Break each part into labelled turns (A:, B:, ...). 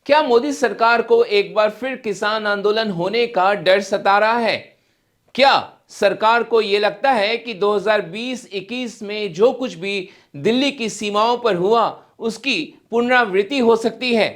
A: क्या मोदी सरकार को एक बार फिर किसान आंदोलन होने का डर सता रहा है? क्या सरकार को यह लगता है कि 2020-21 में जो कुछ भी दिल्ली की सीमाओं पर हुआ उसकी पुनरावृत्ति हो सकती है?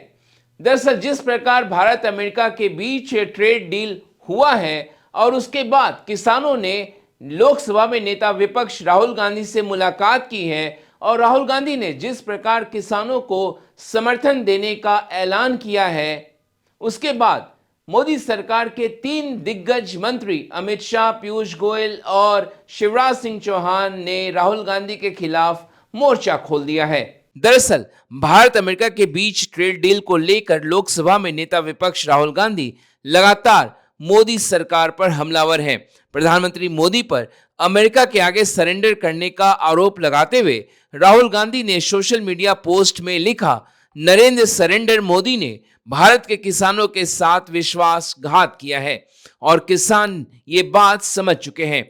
A: दरअसल जिस प्रकार भारत अमेरिका के बीच ट्रेड डील हुआ है और उसके बाद किसानों ने लोकसभा में नेता विपक्ष राहुल गांधी से मुलाकात की है और राहुल गांधी ने जिस प्रकार किसानों को समर्थन देने का ऐलान किया है, उसके बाद मोदी सरकार के 3 दिग्गज मंत्री अमित शाह, पीयूष गोयल और शिवराज सिंह चौहान ने राहुल गांधी के खिलाफ मोर्चा खोल दिया है। दरअसल भारत अमेरिका के बीच ट्रेड डील को लेकर लोकसभा में नेता विपक्ष राहुल गांधी लगातार मोदी सरकार पर हमलावर हैं। प्रधानमंत्री मोदी पर अमेरिका के आगे सरेंडर करने का आरोप लगाते हुए राहुल गांधी ने सोशल मीडिया पोस्ट में लिखा, नरेंद्र सरेंडर मोदी ने भारत के किसानों के साथ विश्वासघात किया है और किसान ये बात समझ चुके हैं।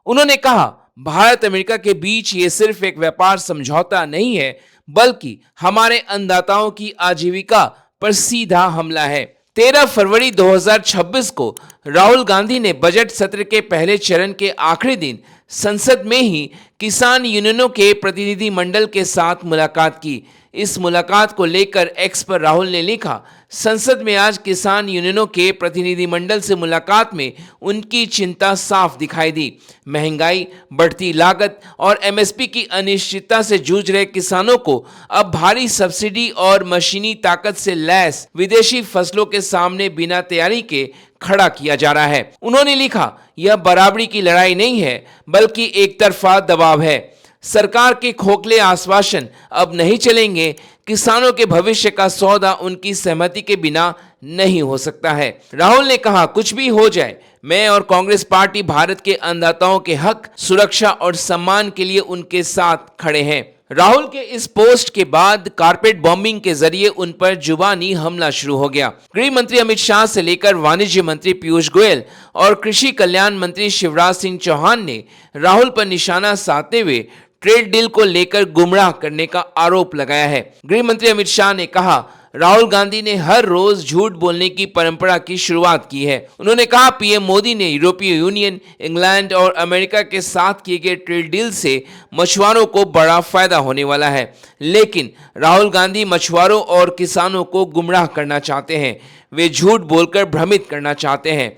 A: उन्होंने कहा, भारत अमेरिका के बीच ये सिर्फ एक व्यापार समझौता नहीं है, बल्कि हमारे अन्नदाताओं की आजीविका पर सीधा हमला है। 13 फरवरी 2026 को राहुल गांधी ने बजट सत्र के पहले चरण के आखिरी दिन संसद में ही किसान यूनियनों के प्रतिनिधि मंडल के साथ मुलाकात की। इस मुलाकात को लेकर एक्स पर राहुल ने लिखा, संसद में आज किसान यूनियनों के प्रतिनिधिमंडल से मुलाकात में उनकी चिंता साफ दिखाई दी। महंगाई, बढ़ती लागत और एमएसपी की अनिश्चितता से जूझ रहे किसानों को अब भारी सब्सिडी और मशीनी ताकत से लैस विदेशी फसलों के सामने बिना तैयारी के खड़ा किया जा रहा है। उन्होंने लिखा, यह बराबरी की लड़ाई नहीं है, बल्कि एक तरफा दबाव है। सरकार के खोखले आश्वासन अब नहीं चलेंगे। किसानों के भविष्य का सौदा उनकी सहमति के बिना नहीं हो सकता है। राहुल ने कहा, कुछ भी हो जाए, मैं और कांग्रेस पार्टी भारत के अन्नदाताओं के हक, सुरक्षा और सम्मान के लिए उनके साथ खड़े हैं। राहुल के इस पोस्ट के बाद कारपेट बॉम्बिंग के जरिए उन पर जुबानी हमला शुरू हो गया। गृह मंत्री अमित शाह से लेकर वाणिज्य मंत्री पीयूष गोयल और कृषि कल्याण मंत्री शिवराज सिंह चौहान ने राहुल पर निशाना साधते हुए ट्रेड डील को लेकर गुमराह करने का आरोप लगाया है। गृह मंत्री अमित शाह ने कहा, राहुल गांधी ने हर रोज झूठ बोलने की परंपरा की शुरुआत की है। उन्होंने कहा, पीएम मोदी ने यूरोपीय यूनियन, इंग्लैंड और अमेरिका के साथ किए गए ट्रेड डील से मछुआरों को बड़ा फायदा होने वाला है, लेकिन राहुल गांधी मछुआरों और किसानों को गुमराह करना चाहते हैं। वे झूठ बोलकर भ्रमित करना चाहते हैं।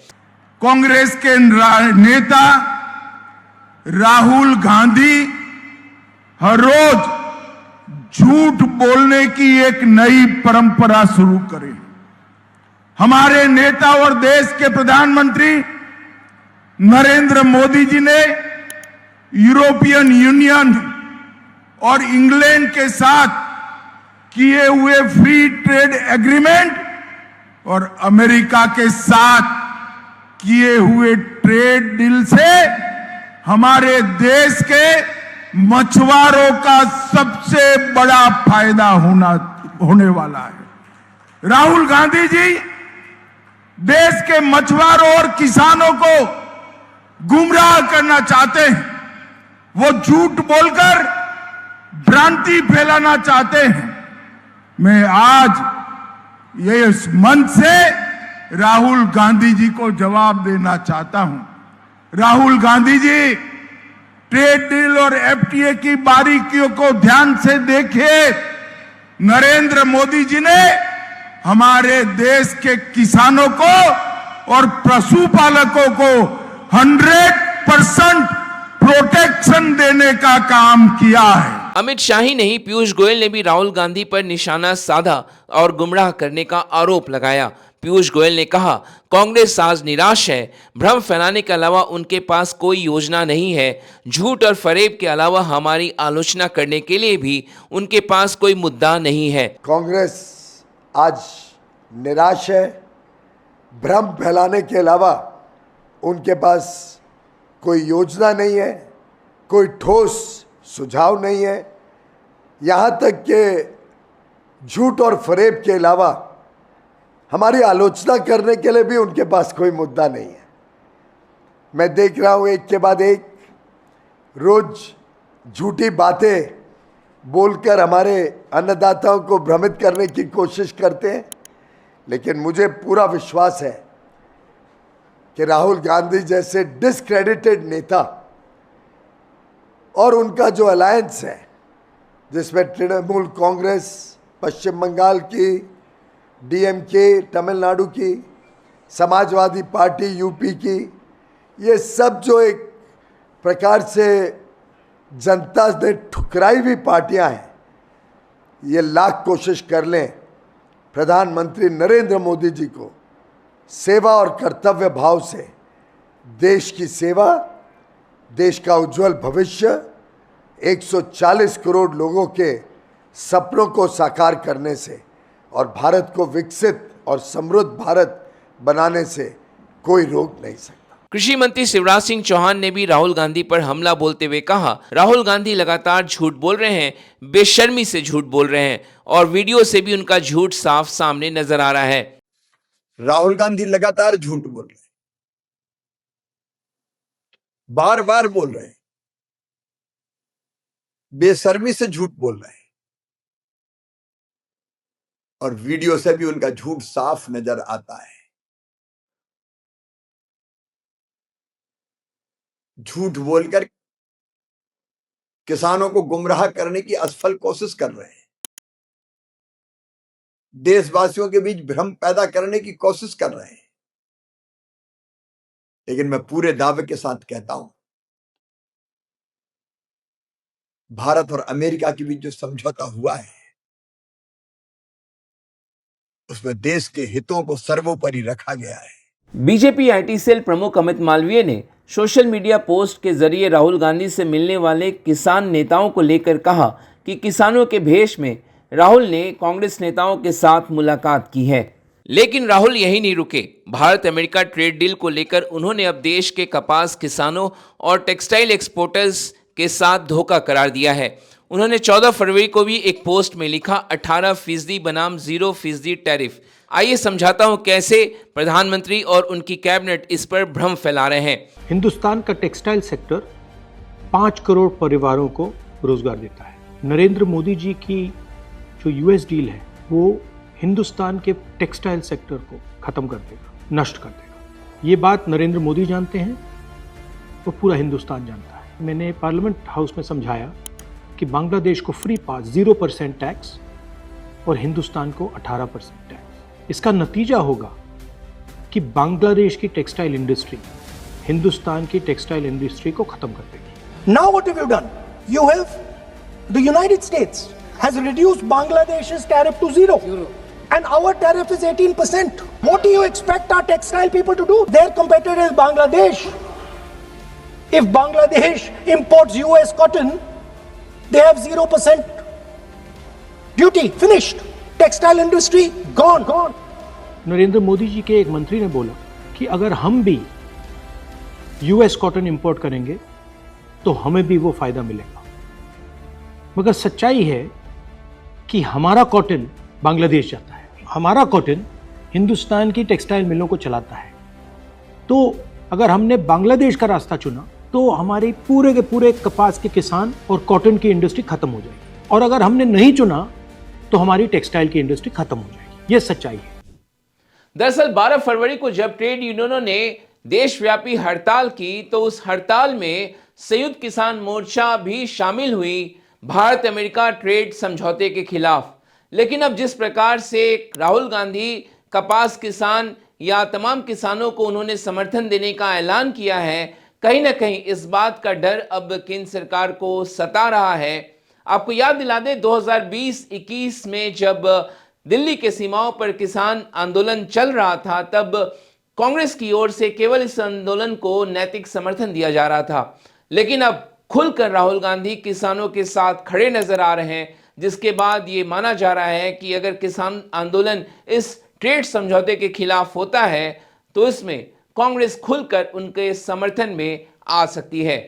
B: कांग्रेस के नेता राहुल गांधी हर रोज झूठ बोलने की एक नई परंपरा शुरू करें। हमारे नेता और देश के प्रधानमंत्री नरेंद्र मोदी जी ने यूरोपियन यूनियन और इंग्लैंड के साथ किए हुए फ्री ट्रेड एग्रीमेंट और अमेरिका के साथ किए हुए ट्रेड डील से हमारे देश के मछुआरों का सबसे बड़ा फायदा होने वाला है। राहुल गांधी जी देश के मछुआरों और किसानों को गुमराह करना चाहते हैं। वो झूठ बोलकर भ्रांति फैलाना चाहते हैं। मैं आज ये इस मंच से राहुल गांधी जी को जवाब देना चाहता हूं। राहुल गांधी जी, ट्रेड डील और एफटीए की बारीकियों को ध्यान से देखिए। नरेंद्र मोदी जी ने हमारे देश के किसानों को और पशुपालकों को 100% प्रोटेक्शन देने का काम किया है।
A: अमित शाह ही नहीं, पीयूष गोयल ने भी राहुल गांधी पर निशाना साधा और गुमराह करने का आरोप लगाया। पीयूष गोयल ने कहा, कांग्रेस आज निराश है। भ्रम फैलाने के अलावा उनके पास कोई योजना नहीं है। झूठ और फरेब के अलावा हमारी आलोचना करने के लिए भी उनके पास कोई मुद्दा नहीं है।
C: कांग्रेस आज निराश है। भ्रम फैलाने के अलावा उनके पास कोई योजना नहीं है, कोई ठोस सुझाव नहीं है। यहाँ तक कि झूठ और फरेब के अलावा हमारी आलोचना करने के लिए भी उनके पास कोई मुद्दा नहीं है। मैं देख रहा हूँ एक के बाद एक रोज झूठी बातें बोलकर हमारे अन्नदाताओं को भ्रमित करने की कोशिश करते हैं। लेकिन मुझे पूरा विश्वास है कि राहुल गांधी जैसे डिस्क्रेडिटेड नेता और उनका जो अलायंस है, जिसमें तृणमूल कांग्रेस पश्चिम बंगाल की, डीएमके तमिलनाडु की, समाजवादी पार्टी यूपी की, ये सब जो एक प्रकार से जनता ने ठुकराई हुई पार्टियां हैं, ये लाख कोशिश कर लें प्रधानमंत्री नरेंद्र मोदी जी को सेवा और कर्तव्य भाव से देश की सेवा, देश का उज्जवल भविष्य, 140 करोड़ लोगों के सपनों को साकार करने से और भारत को विकसित और समृद्ध भारत बनाने से कोई रोक नहीं सकता।
A: कृषि मंत्री शिवराज सिंह चौहान ने भी राहुल गांधी पर हमला बोलते हुए कहा, राहुल गांधी लगातार झूठ बोल रहे हैं, बेशर्मी से झूठ बोल रहे हैं और वीडियो से भी उनका झूठ साफ सामने नजर आ रहा है।
D: राहुल गांधी लगातार झूठ बोल रहे हैं, बार बार बोल रहे हैं, बेशर्मी से झूठ बोल रहे हैं और वीडियो से भी उनका झूठ साफ नजर आता है। झूठ बोलकर किसानों को गुमराह करने की असफल कोशिश कर रहे हैं, देशवासियों के बीच भ्रम पैदा करने की कोशिश कर रहे हैं। लेकिन मैं पूरे दावे के साथ कहता हूं, भारत और अमेरिका के बीच जो समझौता हुआ है उसमें देश के हितों को सर्वोपरि रखा गया है।
A: बीजेपी आईटी सेल प्रमुख अमित मालवीय ने सोशल मीडिया पोस्ट के जरिए राहुल गांधी से मिलने वाले किसान नेताओं को लेकर कहा कि किसानों के भेष में राहुल ने कांग्रेस नेताओं के साथ मुलाकात की है। लेकिन राहुल यही नहीं रुके। भारत अमेरिका ट्रेड डील को लेकर उन्होंने अब देश के कपास किसानों और टेक्सटाइल एक्सपोर्टर्स के साथ धोखा करार दिया है। उन्होंने 14 फरवरी को भी एक पोस्ट में लिखा, 18% बनाम 0% टैरिफ। आइए समझाता हूं कैसे प्रधानमंत्री और उनकी कैबिनेट इस पर भ्रम फैला रहे हैं।
E: हिंदुस्तान का टेक्सटाइल सेक्टर 5 करोड़ परिवारों को रोजगार देता है। नरेंद्र मोदी जी की जो यूएस डील है वो हिंदुस्तान के टेक्सटाइल सेक्टर को खत्म कर देगा, नष्ट कर देगा। ये बात नरेंद्र मोदी जानते हैं और पूरा हिंदुस्तान जानता है। मैंने पार्लियामेंट हाउस में समझाया कि बांग्लादेश को फ्री पास 0% टैक्स और हिंदुस्तान को 18% टैक्स। इसका नतीजा होगा कि बांग्लादेश की टेक्सटाइल इंडस्ट्री हिंदुस्तान की टेक्सटाइल इंडस्ट्री को खत्म कर देगी।
F: Now what have you done? You have, the United States has reduced Bangladesh's tariff to zero. And our tariff is 18%. What do you expect our textile people to do? Their competitor is Bangladesh. If Bangladesh imports US cotton, they have 0% duty. Finished. Textile industry gone.
E: Narendra Modi ji के एक मंत्री ने बोला कि अगर हम भी US cotton import करेंगे तो हमें भी वो फायदा मिलेगा। मगर सच्चाई है कि हमारा कॉटन बांग्लादेश जाता है, हमारा कॉटन हिंदुस्तान की टेक्सटाइल मिलों को चलाता है। तो अगर हमने बांग्लादेश का रास्ता चुना तो हमारे पूरे के पूरे कपास के किसान और कॉटन की इंडस्ट्री खत्म हो जाएगी, और अगर हमने नहीं चुना तो हमारी टेक्सटाइल की इंडस्ट्री खत्म हो जाएगी। ये सच्चाई है।
A: दरअसल 12 फरवरी को जब ट्रेड यूनियनों ने देशव्यापी हड़ताल की तो उस हड़ताल में संयुक्त किसान मोर्चा भी शामिल हुई भारत अमेरिका ट्रेड समझौते के खिलाफ। लेकिन अब जिस प्रकार से राहुल गांधी कपास किसान या तमाम किसानों को उन्होंने समर्थन देने का ऐलान किया है, कहीं ना कहीं इस बात का डर अब केंद्र सरकार को सता रहा है। आपको याद दिला दें 2020-21 में जब दिल्ली के सीमाओं पर किसान आंदोलन चल रहा था, तब कांग्रेस की ओर से केवल इस आंदोलन को नैतिक समर्थन दिया जा रहा था। लेकिन अब खुलकर राहुल गांधी किसानों के साथ खड़े नजर आ रहे हैं, जिसके बाद ये माना जा रहा है कि अगर किसान आंदोलन इस ट्रेड समझौते के खिलाफ होता है तो इसमें कांग्रेस खुलकर उनके समर्थन में आ सकती है।